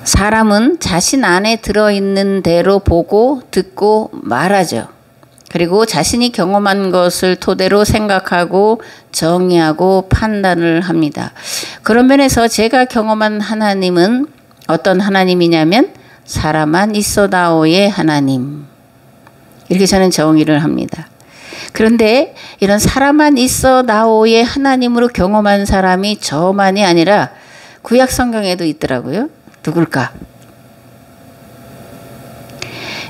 사람은 자신 안에 들어있는 대로 보고 듣고 말하죠. 그리고 자신이 경험한 것을 토대로 생각하고 정의하고 판단을 합니다. 그런 면에서 제가 경험한 하나님은 어떤 하나님이냐면 사람만 있어다오의 하나님. 이렇게 저는 정의를 합니다. 그런데 이런 사람만 있어다오의 하나님으로 경험한 사람이 저만이 아니라 구약 성경에도 있더라고요. 누굴까?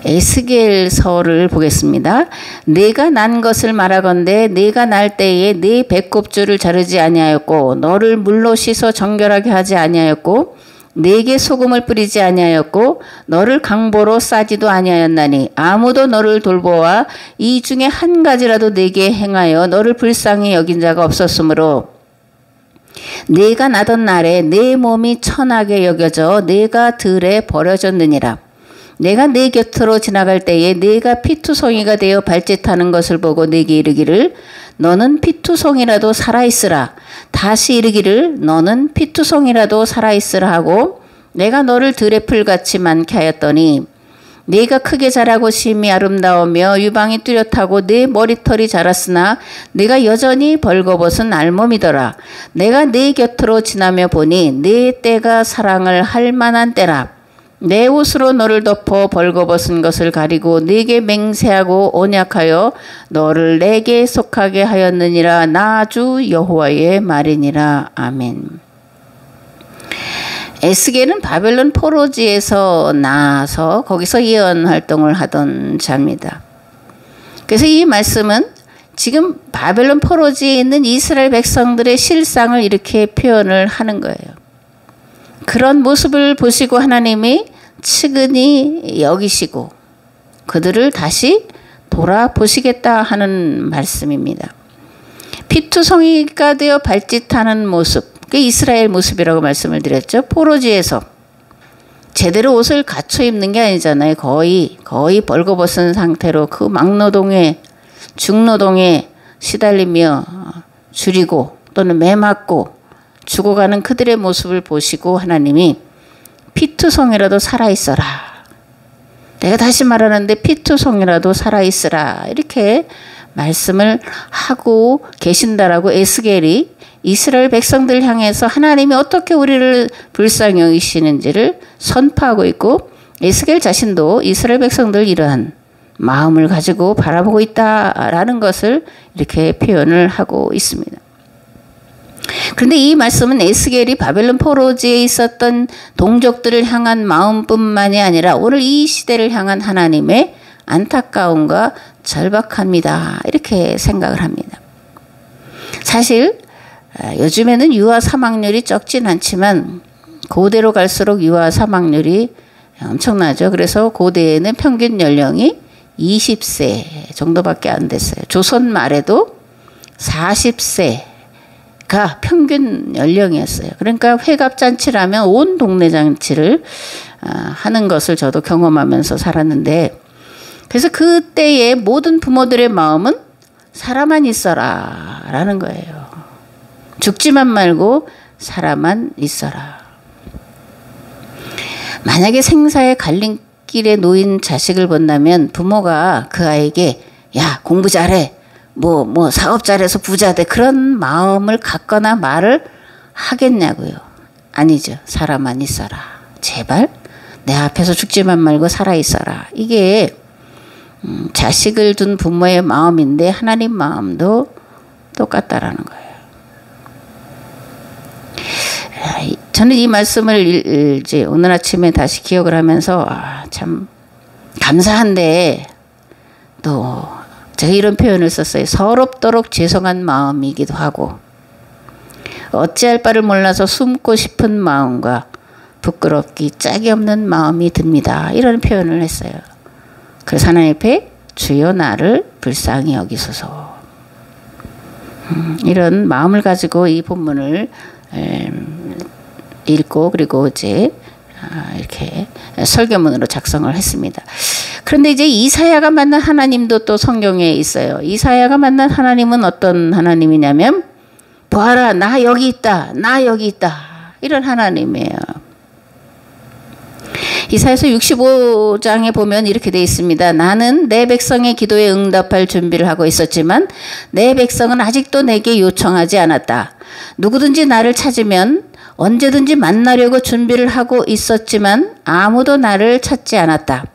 에스겔서를 보겠습니다. 내가 난 것을 말하건대 내가 날 때에 네 배꼽줄을 자르지 아니하였고 너를 물로 씻어 정결하게 하지 아니하였고 내게 소금을 뿌리지 아니하였고 너를 강보로 싸지도 아니하였나니 아무도 너를 돌보아 이 중에 한 가지라도 내게 행하여 너를 불쌍히 여긴 자가 없었으므로 내가 나던 날에 내 몸이 천하게 여겨져 내가 들에 버려졌느니라. 내가 내 곁으로 지나갈 때에 내가 피투성이가 되어 발짓하는 것을 보고 내게 이르기를 너는 피투성이라도 살아있으라. 다시 이르기를 너는 피투성이라도 살아있으라 하고 내가 너를 들의 풀같이 많게 하였더니 네가 크게 자라고 심히 아름다우며 유방이 뚜렷하고 네 머리털이 자랐으나 네가 여전히 벌거벗은 알몸이더라. 내가 네 곁으로 지나며 보니 네 때가 사랑을 할 만한 때라. 내 옷으로 너를 덮어 벌거벗은 것을 가리고 네게 맹세하고 언약하여 너를 내게 속하게 하였느니라. 나 주 여호와의 말이니라. 아멘. 에스겔은 바벨론 포로지에서 나와서 거기서 예언 활동을 하던 자입니다. 그래서 이 말씀은 지금 바벨론 포로지에 있는 이스라엘 백성들의 실상을 이렇게 표현을 하는 거예요. 그런 모습을 보시고 하나님이 측은히 여기시고 그들을 다시 돌아보시겠다 하는 말씀입니다. 피투성이가 되어 발짓하는 모습, 그게 이스라엘 모습이라고 말씀을 드렸죠. 포로지에서 제대로 옷을 갖춰 입는 게 아니잖아요. 거의 벌거벗은 상태로 그 막노동에 중노동에 시달리며 줄이고 또는 매맞고 죽어가는 그들의 모습을 보시고 하나님이 피투성이라도 살아있어라. 내가 다시 말하는데 피투성이라도 살아있으라. 이렇게 말씀을 하고 계신다라고 에스겔이 이스라엘 백성들 향해서 하나님이 어떻게 우리를 불쌍히 여기시는지를 선포하고 있고 에스겔 자신도 이스라엘 백성들 이러한 마음을 가지고 바라보고 있다라는 것을 이렇게 표현을 하고 있습니다. 그런데 이 말씀은 에스겔이 바벨론 포로지에 있었던 동족들을 향한 마음뿐만이 아니라 오늘 이 시대를 향한 하나님의 안타까움과 절박합니다. 이렇게 생각을 합니다. 사실 요즘에는 유아 사망률이 적진 않지만 고대로 갈수록 유아 사망률이 엄청나죠. 그래서 고대에는 평균 연령이 20세 정도밖에 안 됐어요. 조선 말에도 40세가 평균 연령이었어요. 그러니까 회갑잔치라면 온 동네 잔치를 하는 것을 저도 경험하면서 살았는데 그래서 그때의 모든 부모들의 마음은 살아만 있어라 라는 거예요. 죽지만 말고 살아만 있어라. 만약에 생사의 갈림길에 놓인 자식을 본다면 부모가 그 아이에게 야 공부 잘해 뭐 사업 잘해서 부자 돼 그런 마음을 갖거나 말을 하겠냐고요. 아니죠. 살아만 있어라. 제발 내 앞에서 죽지만 말고 살아있어라. 이게 자식을 둔 부모의 마음인데 하나님 마음도 똑같다라는 거예요. 저는 이 말씀을 이제 오늘 아침에 다시 기억을 하면서 참 감사한데 또 제가 이런 표현을 썼어요. 서럽도록 죄송한 마음이기도 하고 어찌할 바를 몰라서 숨고 싶은 마음과 부끄럽기 짝이 없는 마음이 듭니다. 이런 표현을 했어요. 그래서 하나님 앞에 주여 나를 불쌍히 여기소서. 이런 마음을 가지고 이 본문을 읽고 그리고 이제 이렇게 설교문으로 작성을 했습니다. 그런데 이제 이사야가 만난 하나님도 또 성경에 있어요. 이사야가 만난 하나님은 어떤 하나님이냐면 보아라 나 여기 있다. 나 여기 있다. 이런 하나님이에요. 이사야서 65장에 보면 이렇게 되어 있습니다. 나는 내 백성의 기도에 응답할 준비를 하고 있었지만 내 백성은 아직도 내게 요청하지 않았다. 누구든지 나를 찾으면 언제든지 만나려고 준비를 하고 있었지만 아무도 나를 찾지 않았다.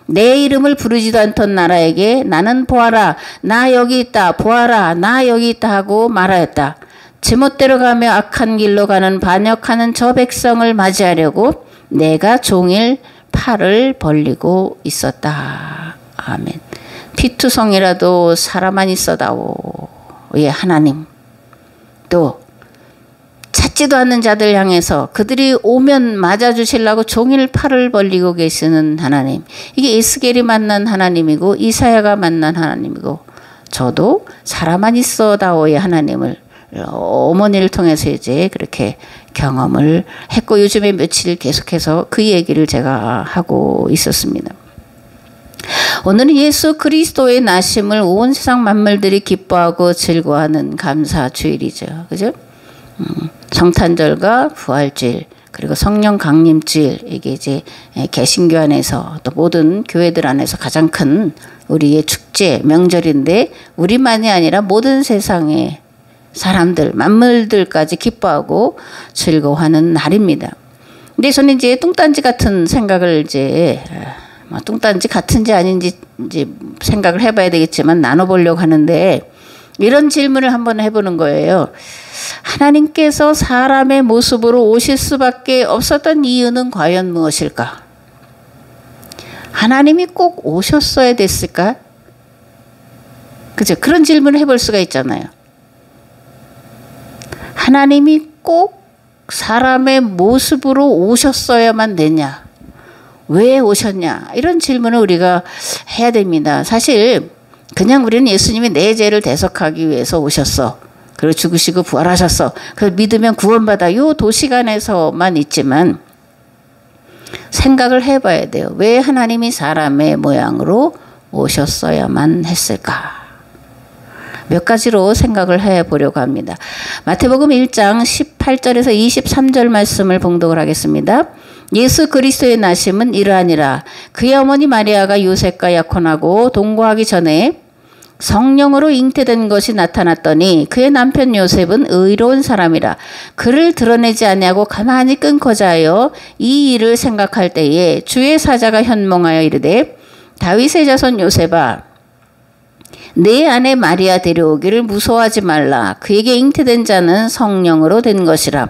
내 이름을 부르지도 않던 나라에게 나는 보아라 나 여기 있다 보아라 나 여기 있다 하고 말하였다. 지멋대로 가며 악한 길로 가는 반역하는 저 백성을 맞이하려고 내가 종일 팔을 벌리고 있었다. 아멘. 피투성이라도 사람만 있어다오. 예, 하나님. 또 찾지도 않는 자들 향해서 그들이 오면 맞아주시려고 종일 팔을 벌리고 계시는 하나님. 이게 에스겔이 만난 하나님이고 이사야가 만난 하나님이고 저도 사람만 있어다오의 하나님을 어머니를 통해서 이제 그렇게 경험을 했고 요즘에 며칠 계속해서 그 얘기를 제가 하고 있었습니다. 오늘은 예수 그리스도의 나심을 온 세상 만물들이 기뻐하고 즐거워하는 감사 주일이죠. 그죠? 성탄절과 부활주일 그리고 성령 강림주일 이게 이제 개신교 안에서 또 모든 교회들 안에서 가장 큰 우리의 축제 명절인데 우리만이 아니라 모든 세상의 사람들 만물들까지 기뻐하고 즐거워하는 날입니다. 근데 저는 이제 뚱딴지 같은 생각을 이제 뚱딴지 같은지 아닌지 이제 생각을 해봐야 되겠지만 나눠보려고 하는데 이런 질문을 한번 해보는 거예요. 하나님께서 사람의 모습으로 오실 수밖에 없었던 이유는 과연 무엇일까? 하나님이 꼭 오셨어야 됐을까? 그죠? 그런 질문을 해볼 수가 있잖아요. 하나님이 꼭 사람의 모습으로 오셨어야만 되냐? 왜 오셨냐? 이런 질문을 우리가 해야 됩니다. 사실 그냥 우리는 예수님이 내 죄를 대속하기 위해서 오셨어. 그리고 죽으시고 부활하셨어. 그래서 믿으면 구원받아. 요 도시간에서만 있지만 생각을 해봐야 돼요. 왜 하나님이 사람의 모양으로 오셨어야만 했을까? 몇 가지로 생각을 해보려고 합니다. 마태복음 1장 18절에서 23절 말씀을 봉독을 하겠습니다. 예수 그리스도의 나심은 이러하니라. 그의 어머니 마리아가 요셉과 약혼하고 동거하기 전에 성령으로 잉태된 것이 나타났더니 그의 남편 요셉은 의로운 사람이라 그를 드러내지 아니하고 가만히 끊고자 하여 이 일을 생각할 때에 주의 사자가 현몽하여 이르되 다윗의 자손 요셉아 내 아내 마리아 데려오기를 무서워하지 말라. 그에게 잉태된 자는 성령으로 된 것이라.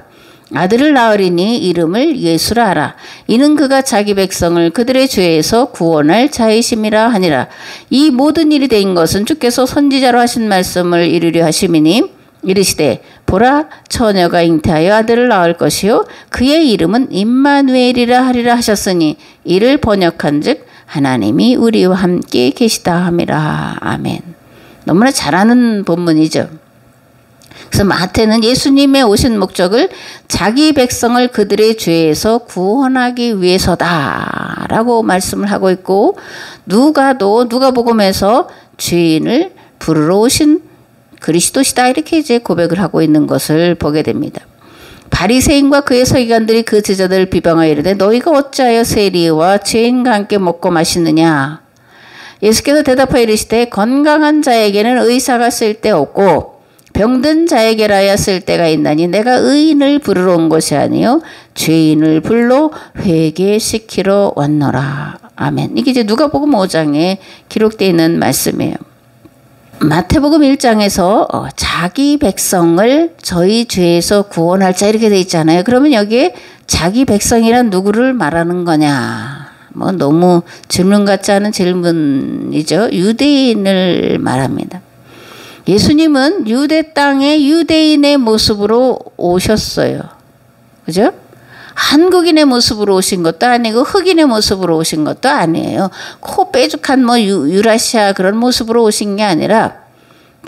아들을 낳으리니 이름을 예수라 하라. 이는 그가 자기 백성을 그들의 죄에서 구원할 자이심이라 하니라. 이 모든 일이 된 것은 주께서 선지자로 하신 말씀을 이루려 하심이니 이르시되 보라 처녀가 잉태하여 아들을 낳을 것이요 그의 이름은 임마누엘이라 하리라 하셨으니 이를 번역한즉 하나님이 우리와 함께 계시다 함이라. 아멘. 너무나 잘하는 본문이죠. 그래서 마태는 예수님의 오신 목적을 자기 백성을 그들의 죄에서 구원하기 위해서다라고 말씀을 하고 있고 누가도 누가복음에서 죄인을 부르러 오신 그리스도시다 이렇게 이제 고백을 하고 있는 것을 보게 됩니다. 바리새인과 그의 서기관들이 그 제자들을 비방하여 이르되 너희가 어찌하여 세리와 죄인과 함께 먹고 마시느냐. 예수께서 대답하여 이르시되 건강한 자에게는 의사가 쓸데없고 병든 자에게라야 쓸데가 있나니 내가 의인을 부르러 온 것이 아니요 죄인을 불러 회개시키러 왔노라. 아멘. 이게 이제 누가복음 5장에 기록되어 있는 말씀이에요. 마태복음 1장에서 자기 백성을 저희 죄에서 구원할 자 이렇게 돼 있잖아요. 그러면 여기에 자기 백성이란 누구를 말하는 거냐? 뭐 너무 질문 같지 않은 질문이죠. 유대인을 말합니다. 예수님은 유대 땅에 유대인의 모습으로 오셨어요. 그죠? 한국인의 모습으로 오신 것도 아니고 흑인의 모습으로 오신 것도 아니에요. 코 빼죽한 뭐 유라시아 그런 모습으로 오신 게 아니라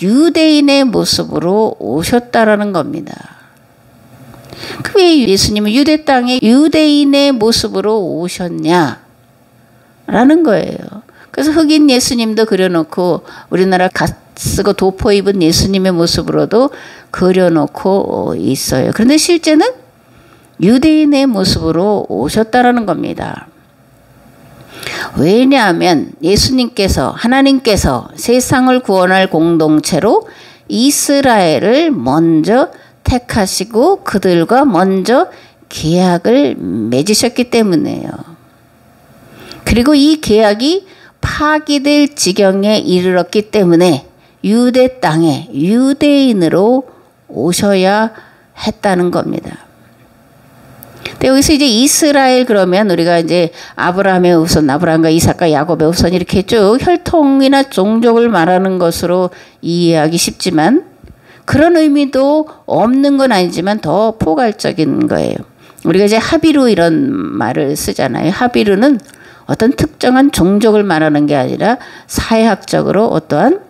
유대인의 모습으로 오셨다라는 겁니다. 왜 예수님은 유대 땅에 유대인의 모습으로 오셨냐? 라는 거예요. 그래서 흑인 예수님도 그려놓고 우리나라 갓 쓰고 도포 입은 예수님의 모습으로도 그려놓고 있어요. 그런데 실제는 유대인의 모습으로 오셨다라는 겁니다. 왜냐하면 예수님께서 하나님께서 세상을 구원할 공동체로 이스라엘을 먼저 택하시고 그들과 먼저 계약을 맺으셨기 때문이에요. 그리고 이 계약이 파기될 지경에 이르렀기 때문에 유대 땅에 유대인으로 오셔야 했다는 겁니다. 근데 여기서 이제 이스라엘 그러면 우리가 이제 아브라함의 후손, 아브라함과 이삭과 야곱의 후손 이렇게 쭉 혈통이나 종족을 말하는 것으로 이해하기 쉽지만 그런 의미도 없는 건 아니지만 더 포괄적인 거예요. 우리가 이제 하비루 이런 말을 쓰잖아요. 하비루는 어떤 특정한 종족을 말하는 게 아니라 사회학적으로 어떠한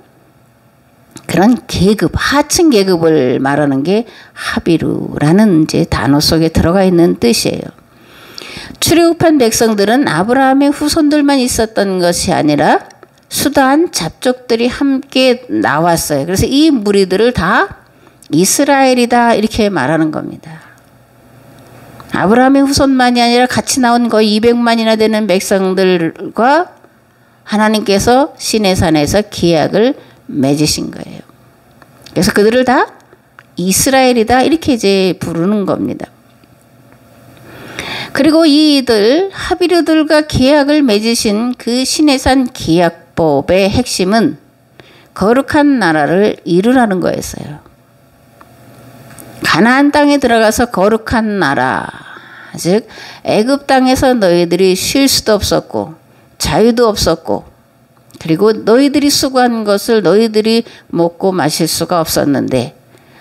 그런 계급, 하층 계급을 말하는 게 하비루라는 이제 단어 속에 들어가 있는 뜻이에요. 출애굽한 백성들은 아브라함의 후손들만 있었던 것이 아니라 수다한 잡족들이 함께 나왔어요. 그래서 이 무리들을 다 이스라엘이다 이렇게 말하는 겁니다. 아브라함의 후손만이 아니라 같이 나온 거의 200만이나 되는 백성들과 하나님께서 시내산에서 계약을 맺으신 거예요. 그래서 그들을 다 이스라엘이다 이렇게 이제 부르는 겁니다. 그리고 이들 하비루들과 계약을 맺으신 그 시내산 계약법의 핵심은 거룩한 나라를 이루라는 거였어요. 가나안 땅에 들어가서 거룩한 나라, 즉 애굽 땅에서 너희들이 쉴 수도 없었고 자유도 없었고 그리고 너희들이 수고한 것을 너희들이 먹고 마실 수가 없었는데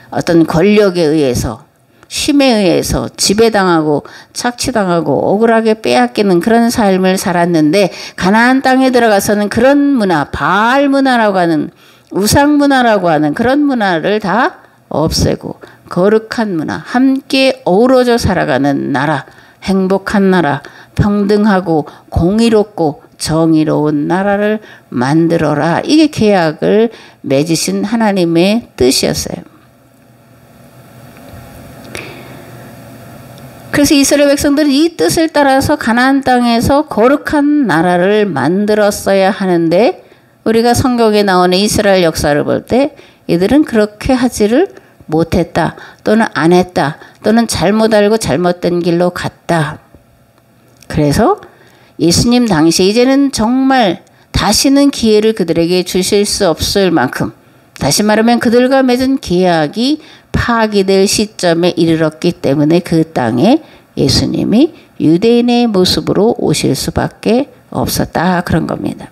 어떤 권력에 의해서 힘에 의해서 지배당하고 착취당하고 억울하게 빼앗기는 그런 삶을 살았는데 가나안 땅에 들어가서는 그런 문화, 바알 문화라고 하는 우상 문화라고 하는 그런 문화를 다 없애고 거룩한 문화, 함께 어우러져 살아가는 나라, 행복한 나라, 평등하고 공의롭고 정의로운 나라를 만들어라. 이게 계약을 맺으신 하나님의 뜻이었어요. 그래서 이스라엘 백성들은 이 뜻을 따라서 가나안 땅에서 거룩한 나라를 만들었어야 하는데 우리가 성경에 나오는 이스라엘 역사를 볼 때 이들은 그렇게 하지를 못했다 또는 안 했다 또는 잘못 알고 잘못된 길로 갔다. 그래서 예수님 당시 이제는 정말 다시는 기회를 그들에게 주실 수 없을 만큼 다시 말하면 그들과 맺은 계약이 파기될 시점에 이르렀기 때문에 그 땅에 예수님이 유대인의 모습으로 오실 수밖에 없었다 그런 겁니다.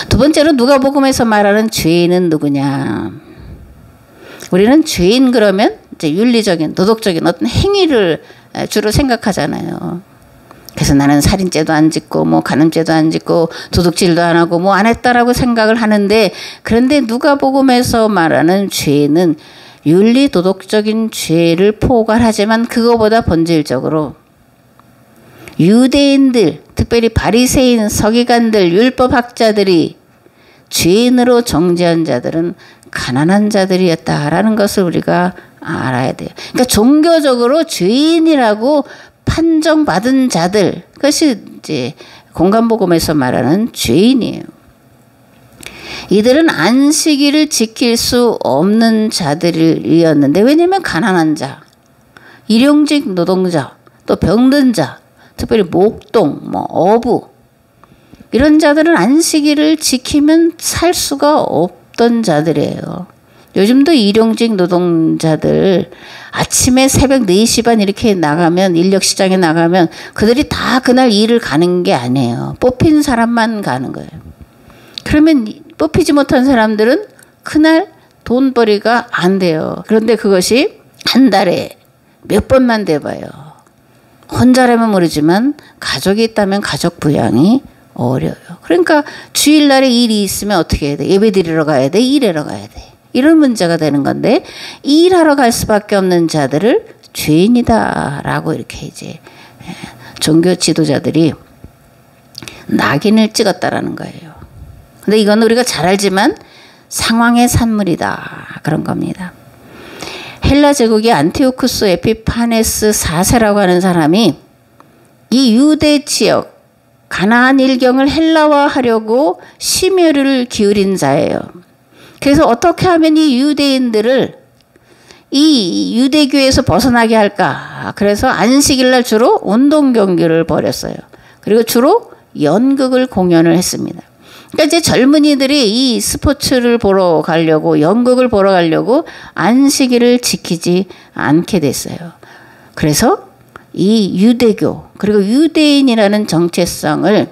두 번째로 누가복음에서 말하는 죄인은 누구냐. 우리는 죄인 그러면 이제 윤리적인 도덕적인 어떤 행위를 주로 생각하잖아요. 그래서 나는 살인죄도 안 짓고 뭐 간음죄도 안 짓고 도둑질도 안 하고 뭐 안 했다라고 생각을 하는데 그런데 누가복음에서 말하는 죄는 윤리 도덕적인 죄를 포괄하지만 그거보다 본질적으로 유대인들 특별히 바리새인 서기관들 율법학자들이 죄인으로 정죄한 자들은 가난한 자들이었다라는 것을 우리가 알아야 돼요. 그러니까 종교적으로 죄인이라고 판정받은 자들, 그것이 이제 공간복음에서 말하는 죄인이에요. 이들은 안식일을 지킬 수 없는 자들이었는데 왜냐하면 가난한 자, 일용직 노동자, 또 병든 자, 특별히 목동, 뭐 어부 이런 자들은 안식일을 지키면 살 수가 없던 자들이에요. 요즘도 일용직 노동자들 아침에 새벽 4시 반 이렇게 나가면 인력시장에 나가면 그들이 다 그날 일을 가는 게 아니에요. 뽑힌 사람만 가는 거예요. 그러면 뽑히지 못한 사람들은 그날 돈벌이가 안 돼요. 그런데 그것이 한 달에 몇 번만 돼봐요. 혼자라면 모르지만 가족이 있다면 가족 부양이 어려워요. 그러니까 주일날에 일이 있으면 어떻게 해야 돼? 예배 드리러 가야 돼? 일하러 가야 돼? 이런 문제가 되는 건데 일하러 갈 수밖에 없는 자들을 죄인이다라고 이렇게 이제 종교 지도자들이 낙인을 찍었다라는 거예요. 근데 이건 우리가 잘 알지만 상황의 산물이다 그런 겁니다. 헬라 제국의 안티오쿠스 에피파네스 4세라고 하는 사람이 이 유대 지역 가나안 일경을 헬라화하려고 심혈을 기울인 자예요. 그래서 어떻게 하면 이 유대인들을 이 유대교에서 벗어나게 할까? 그래서 안식일날 주로 운동 경기를 벌였어요. 그리고 주로 연극을 공연을 했습니다. 그러니까 이제 젊은이들이 이 스포츠를 보러 가려고, 연극을 보러 가려고 안식일을 지키지 않게 됐어요. 그래서 이 유대교, 그리고 유대인이라는 정체성을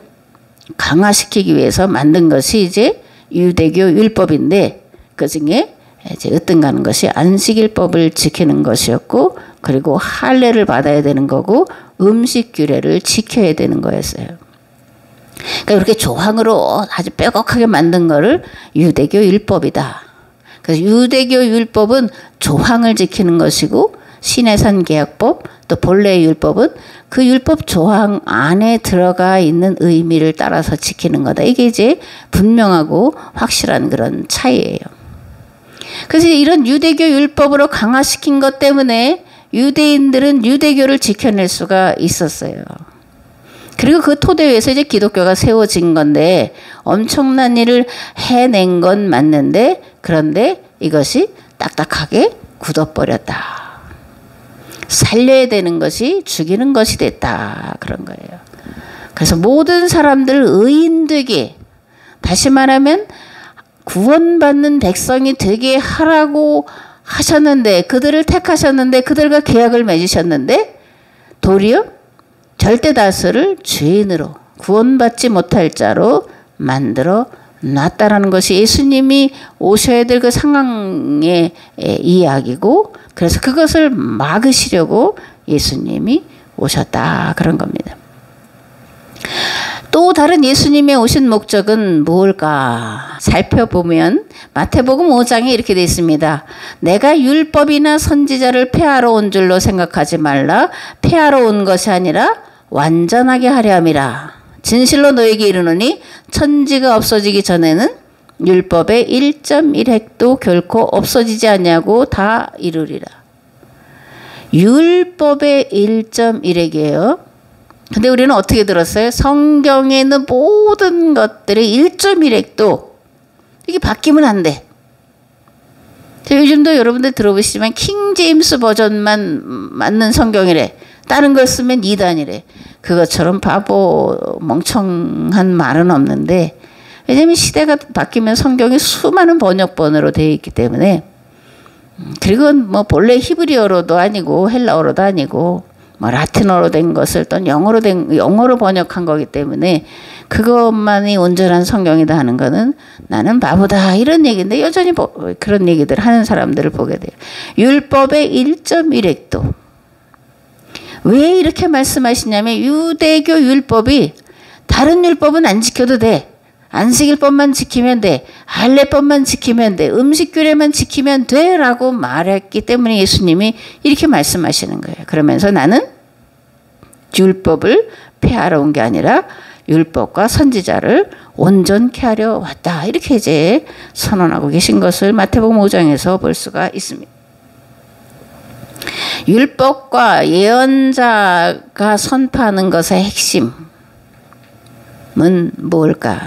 강화시키기 위해서 만든 것이 이제 유대교 율법인데, 그 중에 이제 으뜸가는 것이 안식일법을 지키는 것이었고, 그리고 할례를 받아야 되는 거고, 음식 규례를 지켜야 되는 거였어요. 그러니까 이렇게 조항으로 아주 빼곡하게 만든 거를 유대교 율법이다. 그래서 유대교 율법은 조항을 지키는 것이고, 시내산 계약법, 또 본래 율법은 그 율법 조항 안에 들어가 있는 의미를 따라서 지키는 거다. 이게 이제 분명하고 확실한 그런 차이예요. 그래서 이런 유대교 율법으로 강화시킨 것 때문에 유대인들은 유대교를 지켜낼 수가 있었어요. 그리고 그 토대 위에서 이제 기독교가 세워진 건데, 엄청난 일을 해낸 건 맞는데, 그런데 이것이 딱딱하게 굳어버렸다. 살려야 되는 것이 죽이는 것이 됐다. 그런 거예요. 그래서 모든 사람들 의인 되게, 다시 말하면 구원받는 백성이 되게 하라고 하셨는데, 그들을 택하셨는데, 그들과 계약을 맺으셨는데, 도리어 절대 다수를 죄인으로, 구원받지 못할 자로 만들어 놨다라는 것이 예수님이 오셔야 될 그 상황의 이야기고, 그래서 그것을 막으시려고 예수님이 오셨다. 그런 겁니다. 또 다른 예수님의 오신 목적은 무엇일까 살펴보면 마태복음 5장에 이렇게 되어 있습니다. 내가 율법이나 선지자를 폐하러 온 줄로 생각하지 말라. 폐하러 온 것이 아니라 완전하게 하려 함이라. 진실로 너에게 이르노니 천지가 없어지기 전에는 율법의 1.1획도 결코 없어지지 않냐고 다 이루리라. 율법의 1.1획이에요. 근데 우리는 어떻게 들었어요? 성경에 있는 모든 것들의 1.1획도 이게 바뀌면 안 돼. 요즘도 여러분들 들어보시지만 킹 제임스 버전만 맞는 성경이래. 다른 걸 쓰면 이단이래. 그것처럼 바보 멍청한 말은 없는데, 왜냐하면 시대가 바뀌면 성경이 수많은 번역본으로 되어 있기 때문에, 그리고 뭐 본래 히브리어로도 아니고 헬라어로도 아니고 뭐 라틴어로 된 것을 또 영어로 번역한 거기 때문에 그것만이 온전한 성경이다 하는 거는 나는 바보다 이런 얘기인데, 여전히 그런 얘기들 하는 사람들을 보게 돼요. 율법의 1.1획도. 왜 이렇게 말씀하시냐면 유대교 율법이 다른 율법은 안 지켜도 돼. 안식일법만 지키면 돼. 할례법만 지키면 돼. 음식규례만 지키면 돼 라고 말했기 때문에 예수님이 이렇게 말씀하시는 거예요. 그러면서 나는 율법을 폐하러 온 게 아니라 율법과 선지자를 온전케 하려 왔다. 이렇게 이제 선언하고 계신 것을 마태복음 5장에서 볼 수가 있습니다. 율법과 예언자가 선포하는 것의 핵심은 뭘까?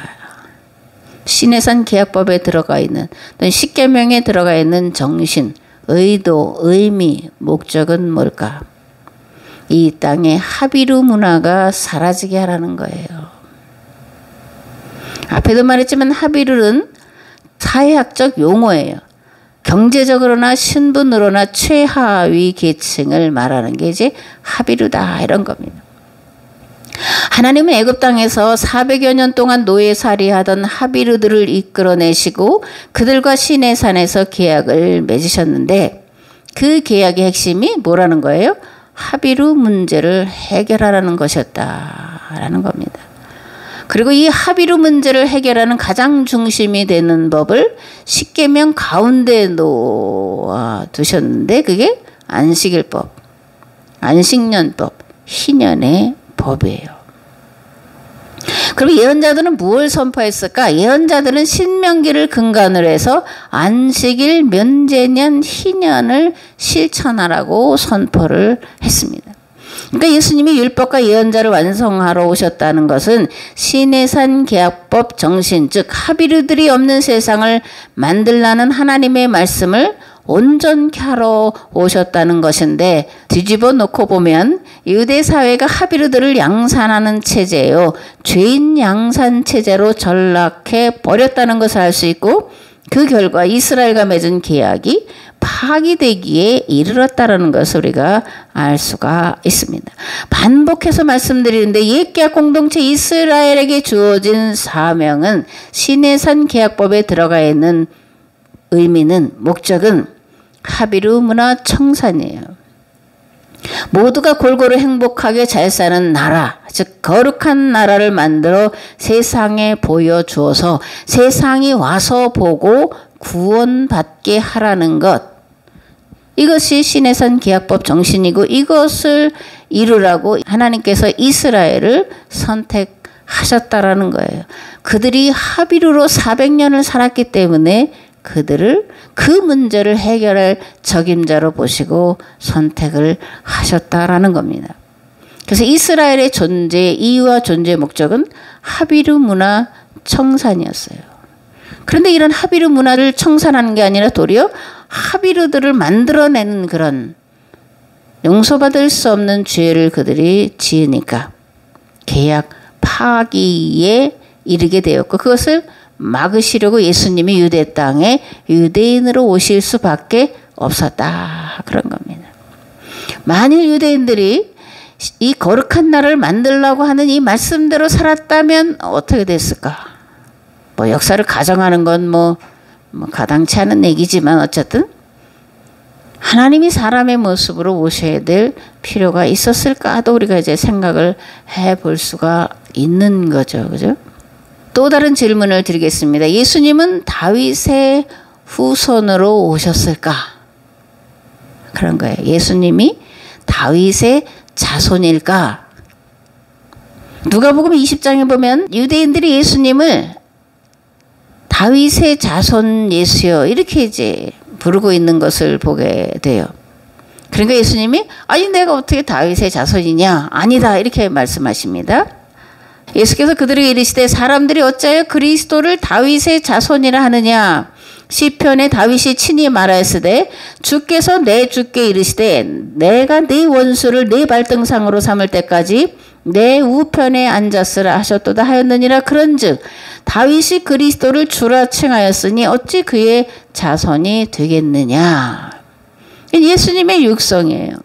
시내산 계약법에 들어가 있는, 또는 십계명에 들어가 있는 정신, 의도, 의미, 목적은 뭘까? 이 땅의 하비루 문화가 사라지게 하라는 거예요. 앞에도 말했지만 하비루는 사회학적 용어예요. 경제적으로나 신분으로나 최하위 계층을 말하는 게 이제 하비루다 이런 겁니다. 하나님은 애굽 땅에서 400여 년 동안 노예살이하던 하비루들을 이끌어내시고 그들과 시내산에서 계약을 맺으셨는데, 그 계약의 핵심이 뭐라는 거예요? 하비루 문제를 해결하라는 것이었다라는 겁니다. 그리고 이 하비루 문제를 해결하는 가장 중심이 되는 법을 십계명 가운데 놓아 두셨는데, 그게 안식일법, 안식년법, 희년의 법이에요. 그리고 예언자들은 무엇을 선포했을까? 예언자들은 신명기를 근간으로 해서 안식일, 면제년, 희년을 실천하라고 선포를 했습니다. 그러니까 예수님이 율법과 예언자를 완성하러 오셨다는 것은 시내산 계약법 정신, 즉 하비루들이 없는 세상을 만들라는 하나님의 말씀을 온전케 하러 오셨다는 것인데, 뒤집어 놓고 보면 유대 사회가 하비루들을 양산하는 체제예요. 죄인 양산 체제로 전락해 버렸다는 것을 알 수 있고, 그 결과 이스라엘과 맺은 계약이 파기되기에 이르렀다는 것을 우리가 알 수가 있습니다. 반복해서 말씀드리는데 옛 계약 공동체 이스라엘에게 주어진 사명은 시내산 계약법에 들어가 있는 의미는, 목적은 하비루 문화 청산이에요. 모두가 골고루 행복하게 잘 사는 나라, 즉 거룩한 나라를 만들어 세상에 보여주어서 세상이 와서 보고 구원받게 하라는 것, 이것이 시내산 계약법 정신이고, 이것을 이루라고 하나님께서 이스라엘을 선택하셨다라는 거예요. 그들이 하비루로 400년을 살았기 때문에 그들을 그 문제를 해결할 적임자로 보시고 선택을 하셨다라는 겁니다. 그래서 이스라엘의 존재 이유와 존재 목적은 하비루 문화 청산이었어요. 그런데 이런 하비루 문화를 청산하는 게 아니라 도리어 하비루들을 만들어내는 그런 용서받을 수 없는 죄를 그들이 지으니까 계약 파기에 이르게 되었고, 그것을 막으시려고 예수님이 유대 땅에 유대인으로 오실 수밖에 없었다, 그런 겁니다. 만일 유대인들이 이 거룩한 나라를 만들려고 하는 이 말씀대로 살았다면 어떻게 됐을까? 뭐 역사를 가정하는 건 뭐 가당치 않은 얘기지만, 어쨌든 하나님이 사람의 모습으로 오셔야 될 필요가 있었을까도 우리가 이제 생각을 해볼 수가 있는 거죠, 그죠? 또 다른 질문을 드리겠습니다. 예수님은 다윗의 후손으로 오셨을까? 그런 거예요. 예수님이 다윗의 자손일까? 누가복음 20장에 보면 유대인들이 예수님을 다윗의 자손 예수여 이렇게 이제 부르고 있는 것을 보게 돼요. 그러니까 예수님이 아니 내가 어떻게 다윗의 자손이냐? 아니다, 이렇게 말씀하십니다. 예수께서 그들에게 이르시되 사람들이 어찌하여 그리스도를 다윗의 자손이라 하느냐? 시편에 다윗이 친히 말하였으되 주께서 내 주께 이르시되 내가 네 원수를 네 발등상으로 삼을 때까지 내 우편에 앉았으라 하셨도다 하였느니라. 그런즉 다윗이 그리스도를 주라 칭하였으니 어찌 그의 자손이 되겠느냐? 예수님의 육성이에요.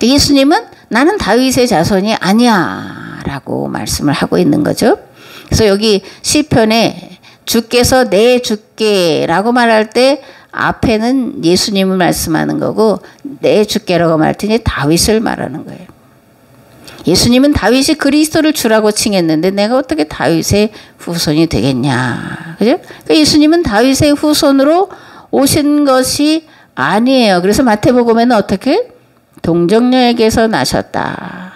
예수님은 나는 다윗의 자손이 아니야 라고 말씀을 하고 있는 거죠. 그래서 여기 시편에 주께서 내 주께 라고 말할 때 앞에는 예수님을 말씀하는 거고, 내 주께라고 말할 때 다윗을 말하는 거예요. 예수님은 다윗이 그리스도를 주라고 칭했는데 내가 어떻게 다윗의 후손이 되겠냐, 그죠? 그러니까 예수님은 다윗의 후손으로 오신 것이 아니에요. 그래서 마태복음에는 어떻게? 동정녀에게서 나셨다.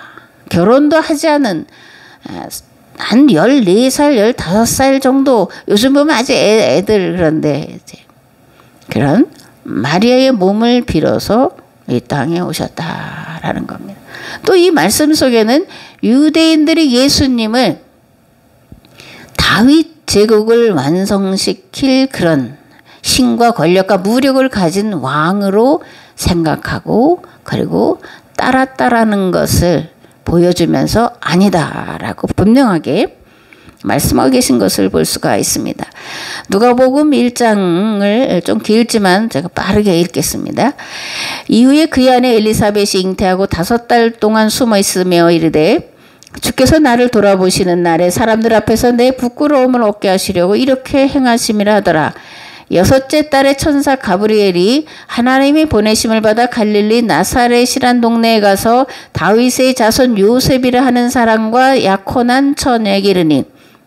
결혼도 하지 않은 한 14살, 15살 정도, 요즘 보면 아직 애들, 그런데 이제 그런 마리아의 몸을 빌어서 이 땅에 오셨다라는 겁니다. 또 이 말씀 속에는 유대인들이 예수님을 다윗 제국을 완성시킬 그런 힘과 권력과 무력을 가진 왕으로 생각하고 그리고 따랐다라는 것을 보여주면서 아니다라고 분명하게 말씀하고 계신 것을 볼 수가 있습니다. 누가복음 1장을 좀 길지만 제가 빠르게 읽겠습니다. 이후에 그의 아내 엘리사벳이 잉태하고 5달 동안 숨어 있으며 이르되 주께서 나를 돌아보시는 날에 사람들 앞에서 내 부끄러움을 얻게 하시려고 이렇게 행하심이라 하더라. 6째 달에 천사 가브리엘이 하나님이 보내심을 받아 갈릴리 나사렛이란 동네에 가서 다윗의 자손 요셉이라 하는 사람과 약혼한 처녀에게 이르니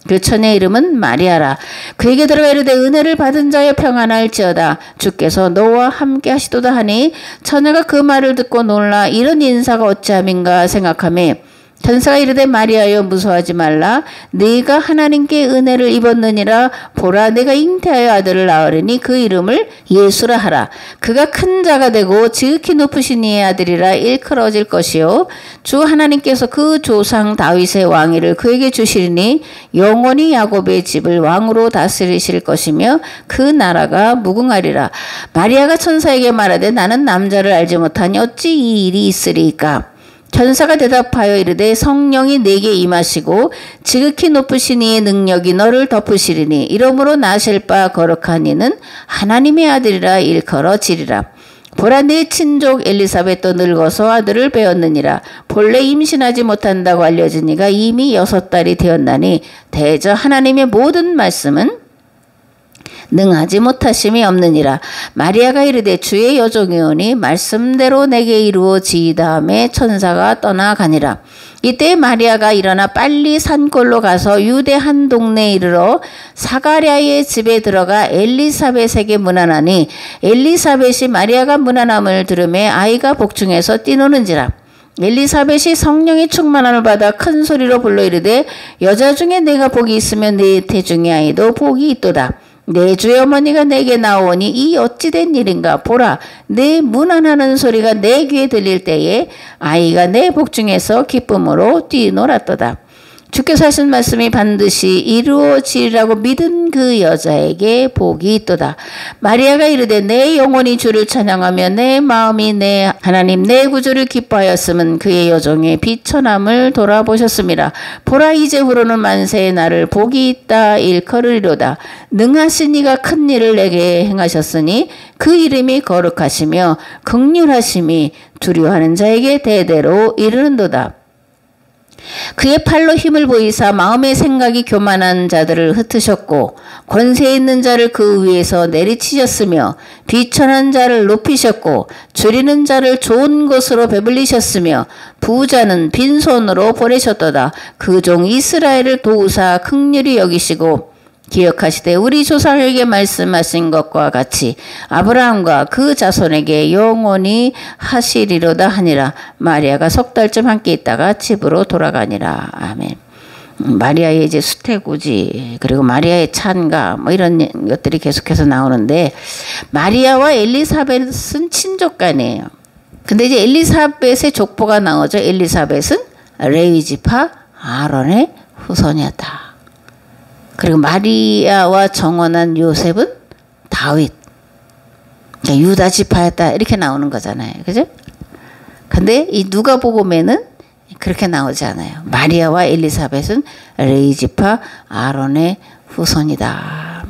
그 처녀의 이름은 마리아라. 그에게 들어가 이르되 은혜를 받은 자여 평안할지어다. 주께서 너와 함께 하시도다 하니 처녀가 그 말을 듣고 놀라 이런 인사가 어찌함인가 생각하며 천사가 이르되 마리아여 무서워하지 말라. 네가 하나님께 은혜를 입었느니라. 보라 내가 잉태하여 아들을 낳으리니 그 이름을 예수라 하라. 그가 큰 자가 되고 지극히 높으신 이의 아들이라 일컬어질 것이요 주 하나님께서 그 조상 다윗의 왕위를 그에게 주시리니 영원히 야곱의 집을 왕으로 다스리실 것이며 그 나라가 무궁하리라. 마리아가 천사에게 말하되 나는 남자를 알지 못하니 어찌 이 일이 있으리이까. 천사가 대답하여 이르되 성령이 내게 임하시고 지극히 높으신 이의 능력이 너를 덮으시리니 이러므로 나실 바 거룩한 이는 하나님의 아들이라 일컬어지리라. 보라 내 친족 엘리사벳도 늙어서 아들을 배웠느니라. 본래 임신하지 못한다고 알려진 이가 이미 6달이 되었나니 대저 하나님의 모든 말씀은 능하지 못하심이 없느니라. 마리아가 이르되 주의 여종이오니 말씀대로 내게 이루어지이다음에 천사가 떠나가니라. 이때 마리아가 일어나 빨리 산골로 가서 유대 한 동네에 이르러 사가랴의 집에 들어가 엘리사벳에게 문안하니 엘리사벳이 마리아가 문안함을 들으매 아이가 복중에서 뛰노는지라. 엘리사벳이 성령의 충만함을 받아 큰 소리로 불러 이르되 여자 중에 내가 복이 있으면 내 태중의 아이도 복이 있도다. 내 주의 어머니가 내게 나오니 이 어찌된 일인가. 보라 내 문안하는 소리가 내 귀에 들릴 때에 아이가 내 복중에서 기쁨으로 뛰놀았도다. 주께서 하신 말씀이 반드시 이루어지리라고 믿은 그 여자에게 복이 있도다. 마리아가 이르되 내 영혼이 주를 찬양하며 내 마음이 내 하나님 내 구주를 기뻐하였음은 그의 여종의 비천함을 돌아보셨습니다. 보라 이제후로는 만세의 나를 복이 있다 일컬으리로다. 능하신 이가 큰 일을 내게 행하셨으니 그 이름이 거룩하시며 긍휼하심이 두려워하는 자에게 대대로 이르는도다. 그의 팔로 힘을 보이사 마음의 생각이 교만한 자들을 흩으셨고 권세 있는 자를 그 위에서 내리치셨으며 비천한 자를 높이셨고 줄이는 자를 좋은 것으로 배불리셨으며 부자는 빈손으로 보내셨도다. 그 종 이스라엘을 도우사 긍휼히 여기시고 기억하시되 우리 조상에게 말씀하신 것과 같이 아브라함과 그 자손에게 영원히 하시리로다 하니라. 마리아가 6달쯤 함께 있다가 집으로 돌아가니라. 아멘. 마리아의 이제 수태고지 그리고 마리아의 찬가 뭐 이런 것들이 계속해서 나오는데 마리아와 엘리사벳은 친족간이에요. 근데 이제 엘리사벳의 족보가 나오죠. 엘리사벳은 레위지파 아론의 후손이었다. 그리고 마리아와 정혼한 요셉은 다윗, 유다 지파였다 이렇게 나오는 거잖아요. 그죠? 근데 이 누가복음에는 그렇게 나오지 않아요. 마리아와 엘리사벳은 레위 지파 아론의 후손이다.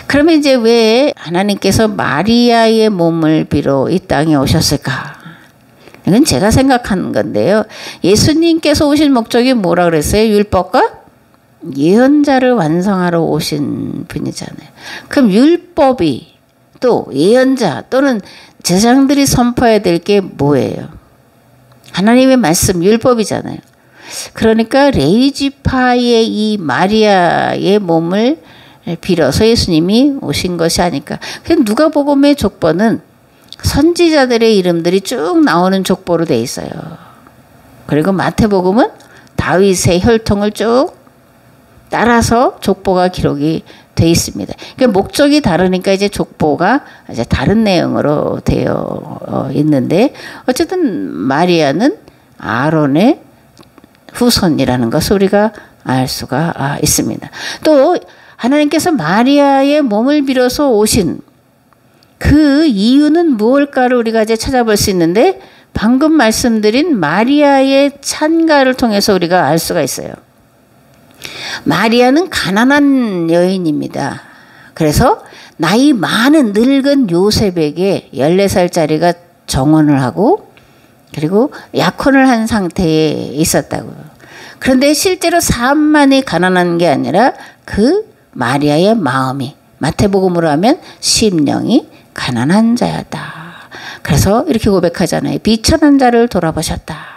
그러면 이제 왜 하나님께서 마리아의 몸을 빌어 이 땅에 오셨을까? 이건 제가 생각하는 건데요. 예수님께서 오신 목적이 뭐라 그랬어요? 율법과 예언자를 완성하러 오신 분이잖아요. 그럼 율법이 또 예언자 또는 제사장들이 선포해야 될 게 뭐예요? 하나님의 말씀 율법이잖아요. 그러니까 레위지파의 이 마리아의 몸을 빌어서 예수님이 오신 것이 아닐까. 누가복음의 족보는 선지자들의 이름들이 쭉 나오는 족보로 돼 있어요. 그리고 마태복음은 다윗의 혈통을 쭉 따라서 족보가 기록이 돼 있습니다. 그러니까 목적이 다르니까 이제 족보가 이제 다른 내용으로 되어 있는데 어쨌든 마리아는 아론의 후손이라는 것을 우리가 알 수가 있습니다. 또 하나님께서 마리아의 몸을 빌어서 오신 그 이유는 무엇일까를 우리가 이제 찾아볼 수 있는데 방금 말씀드린 마리아의 찬가를 통해서 우리가 알 수가 있어요. 마리아는 가난한 여인입니다. 그래서 나이 많은 늙은 요셉에게 14살짜리가 정혼을 하고 그리고 약혼을 한 상태에 있었다고요. 그런데 실제로 사람만이 가난한 게 아니라 그 마리아의 마음이 마태복음으로 하면 심령이 가난한 자였다. 그래서 이렇게 고백하잖아요. 비천한 자를 돌아보셨다.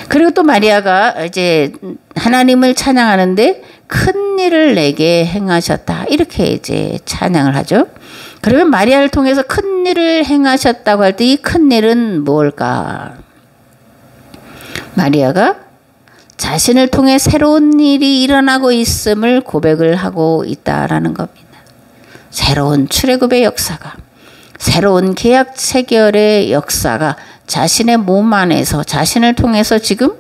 그리고 또 마리아가 이제 하나님을 찬양하는데 큰 일을 내게 행하셨다. 이렇게 이제 찬양을 하죠. 그러면 마리아를 통해서 큰 일을 행하셨다고 할 때 이 큰 일은 뭘까? 마리아가 자신을 통해 새로운 일이 일어나고 있음을 고백을 하고 있다라는 겁니다. 새로운 출애굽의 역사가, 새로운 계약 체결의 역사가 자신의 몸 안에서 자신을 통해서 지금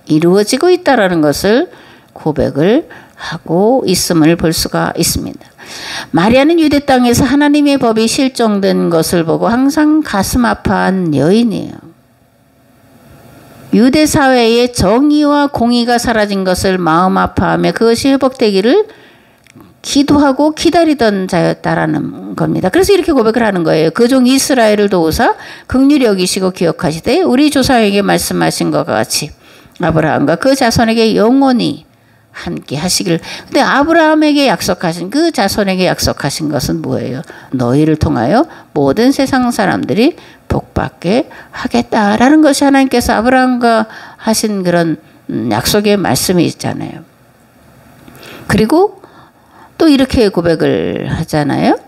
이루어지고 있다라는 것을 고백을 하고 있음을 볼 수가 있습니다. 마리아는 유대 땅에서 하나님의 법이 실정된 것을 보고 항상 가슴 아파한 여인이에요. 유대 사회의 정의와 공의가 사라진 것을 마음 아파하며 그것이 회복되기를 기도하고 기다리던 자였다라는 겁니다. 그래서 이렇게 고백을 하는 거예요. 그 종 이스라엘을 도우사 긍휼히 여기시고 기억하시되 우리 조상에게 말씀하신 것과 같이 아브라함과 그 자손에게 영원히 함께 하시길. 근데 아브라함에게 약속하신, 그 자손에게 약속하신 것은 뭐예요? 너희를 통하여 모든 세상 사람들이 복받게 하겠다라는 것이 하나님께서 아브라함과 하신 그런 약속의 말씀이 있잖아요. 그리고 또 이렇게 고백을 하잖아요.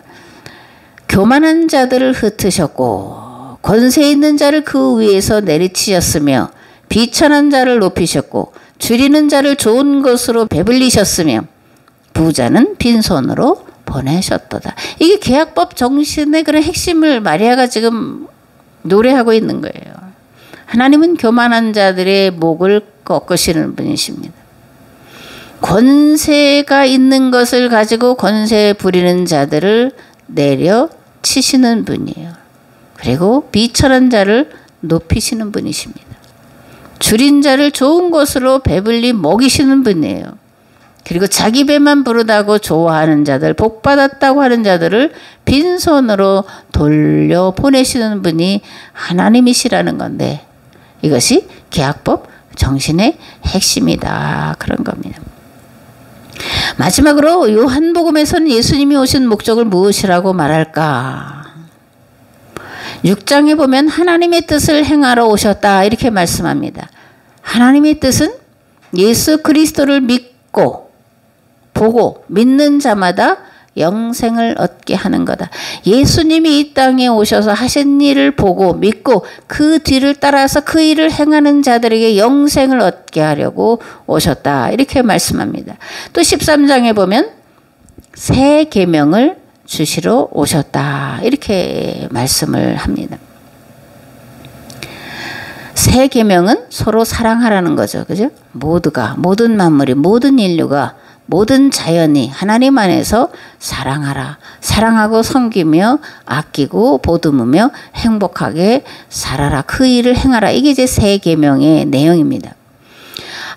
교만한 자들을 흩으셨고 권세 있는 자를 그 위에서 내리치셨으며 비천한 자를 높이셨고 줄이는 자를 좋은 것으로 배불리셨으며 부자는 빈손으로 보내셨도다. 이게 계약법 정신의 그런 핵심을 마리아가 지금 노래하고 있는 거예요. 하나님은 교만한 자들의 목을 꺾으시는 분이십니다. 권세가 있는 것을 가지고 권세 부리는 자들을 내려치시는 분이에요. 그리고 비천한 자를 높이시는 분이십니다. 줄인 자를 좋은 것으로 배불리 먹이시는 분이에요. 그리고 자기 배만 부르다고 좋아하는 자들, 복받았다고 하는 자들을 빈손으로 돌려보내시는 분이 하나님이시라는 건데 이것이 계약법 정신의 핵심이다. 그런 겁니다. 마지막으로 요한복음에서는 예수님이 오신 목적을 무엇이라고 말할까? 6장에 보면 하나님의 뜻을 행하러 오셨다 이렇게 말씀합니다. 하나님의 뜻은 예수 그리스도를 믿고 보고 믿는 자마다 영생을 얻게 하는 거다. 예수님이 이 땅에 오셔서 하신 일을 보고 믿고 그 뒤를 따라서 그 일을 행하는 자들에게 영생을 얻게 하려고 오셨다 이렇게 말씀합니다. 또 13장에 보면 새 계명을 주시러 오셨다 이렇게 말씀을 합니다. 새 계명은 서로 사랑하라는 거죠. 그죠? 모두가, 모든 만물이, 모든 인류가, 모든 자연이 하나님 안에서 사랑하라. 사랑하고 섬기며 아끼고 보듬으며 행복하게 살아라. 그 일을 행하라. 이게 이제 새 계명의 내용입니다.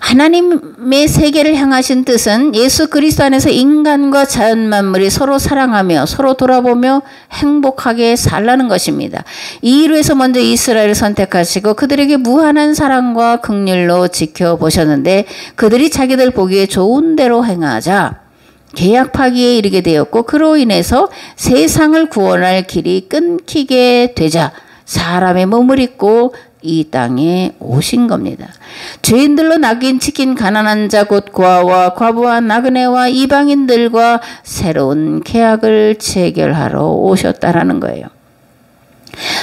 하나님의 세계를 향하신 뜻은 예수 그리스도 안에서 인간과 자연 만물이 서로 사랑하며 서로 돌아보며 행복하게 살라는 것입니다. 이 일을 위해서 먼저 이스라엘을 선택하시고 그들에게 무한한 사랑과 긍휼로 지켜보셨는데 그들이 자기들 보기에 좋은 대로 행하자 계약 파기에 이르게 되었고 그로 인해서 세상을 구원할 길이 끊기게 되자 사람의 몸을 입고 이 땅에 오신 겁니다. 죄인들로 낙인 찍힌 가난한 자 곧 고아와 과부와 나그네와 이방인들과 새로운 계약을 체결하러 오셨다라는 거예요.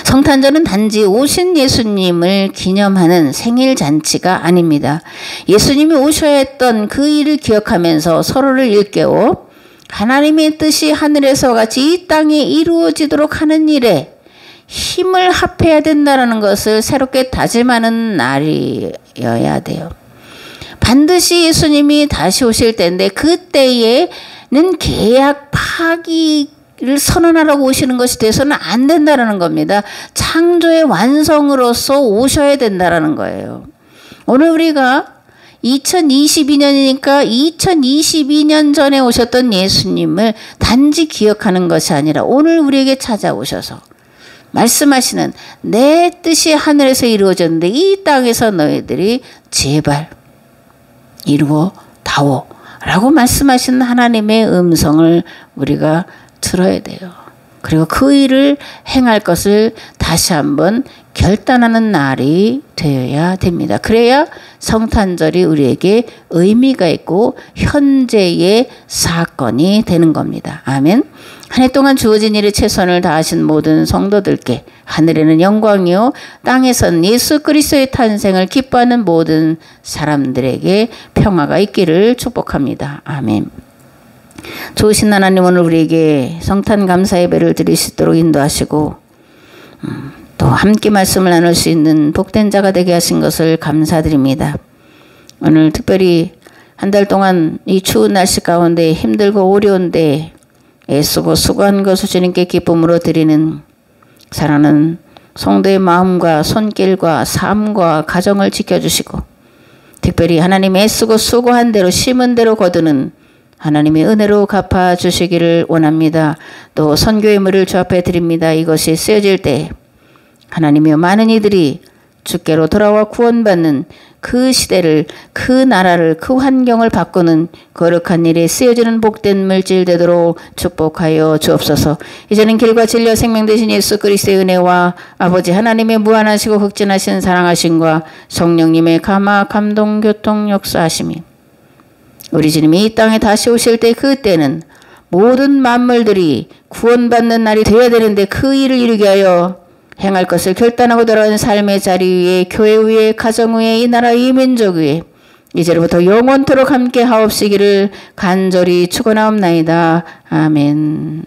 성탄절은 단지 오신 예수님을 기념하는 생일 잔치가 아닙니다. 예수님이 오셔야 했던 그 일을 기억하면서 서로를 일깨워 하나님의 뜻이 하늘에서 같이 이 땅에 이루어지도록 하는 일에 힘을 합해야 된다는 것을 새롭게 다짐하는 날이어야 돼요. 반드시 예수님이 다시 오실 때인데 그때에는 계약 파기를 선언하라고 오시는 것이 돼서는 안 된다는 겁니다. 창조의 완성으로서 오셔야 된다는 거예요. 오늘 우리가 2022년이니까 2022년 전에 오셨던 예수님을 단지 기억하는 것이 아니라 오늘 우리에게 찾아오셔서 말씀하시는 내 뜻이 하늘에서 이루어졌는데 이 땅에서 너희들이 제발 이루어다오 라고 말씀하시는 하나님의 음성을 우리가 들어야 돼요. 그리고 그 일을 행할 것을 다시 한번 결단하는 날이 되어야 됩니다. 그래야 성탄절이 우리에게 의미가 있고 현재의 사건이 되는 겁니다. 아멘. 한 해 동안 주어진 일에 최선을 다하신 모든 성도들께 하늘에는 영광이요 땅에선 예수 그리스도의 탄생을 기뻐하는 모든 사람들에게 평화가 있기를 축복합니다. 아멘. 좋으신 하나님, 오늘 우리에게 성탄 감사 예배를 드릴 수 있도록 인도하시고 또 함께 말씀을 나눌 수 있는 복된 자가 되게 하신 것을 감사드립니다. 오늘 특별히 한 달 동안 이 추운 날씨 가운데 힘들고 어려운데 애쓰고 수고한 것을 주님께 기쁨으로 드리는 사랑하는 성도의 마음과 손길과 삶과 가정을 지켜주시고 특별히 하나님 애쓰고 수고한 대로 심은 대로 거두는 하나님의 은혜로 갚아주시기를 원합니다. 또 선교의 물을 주 앞에 드립니다. 이것이 쓰여질 때 하나님이여 많은 이들이 주께로 돌아와 구원받는 그 시대를, 그 나라를, 그 환경을 바꾸는 거룩한 일에 쓰여지는 복된 물질 되도록 축복하여 주옵소서. 이제는 길과 진리와 생명 되신 예수 그리스도의 은혜와 아버지 하나님의 무한하시고 극진하신 사랑하심과 성령님의 감화 감동 교통 역사하심이 우리 주님이 이 땅에 다시 오실 때 그때는 모든 만물들이 구원받는 날이 되어야 되는데 그 일을 이루게 하여 행할 것을 결단하고 돌아온 삶의 자리 위에, 교회 위에, 가정 위에, 이 나라 이 민족 위에 이제로부터 영원토록 함께 하옵시기를 간절히 축원하옵나이다. 아멘.